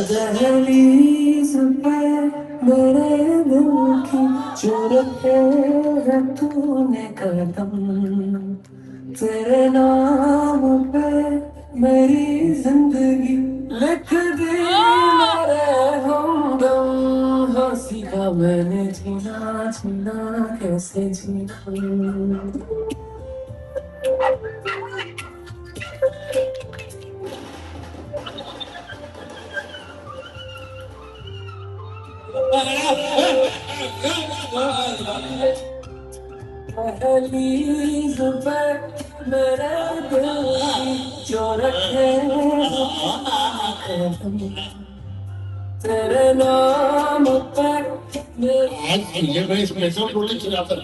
दहलीज पे मेरे दिल की जो रखे है तूने कदम, तेरे नाम पे मेरी जिंदगी लिख दी मेरे हमदम। हंसी का मैंने जीना जीना कैसे जीना। पहली जुबान मेरे दिल की जो रखे तेरे नाम पर ये मैं स्पेशल बोलने चलाता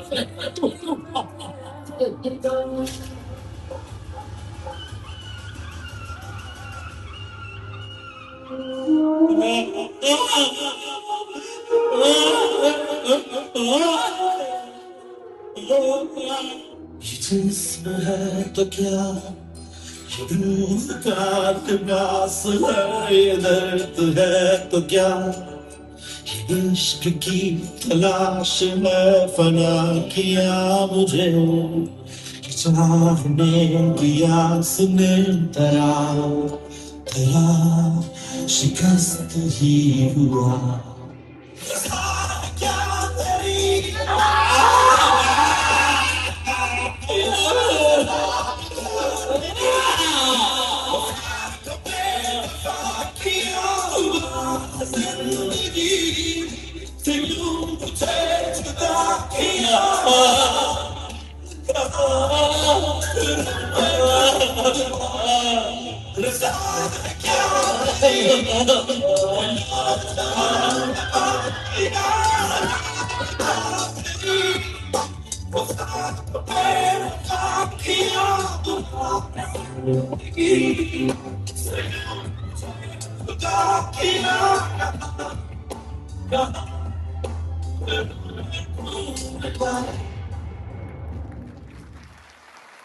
ये जिस्म है तो क्या, ये रूह का लिबास है, ये दर्द है तो क्या, ये इश्क की तलाश में फना किया मुझे, चाहने की आस ने तेरा तेरा शिकस्त ही हुआ।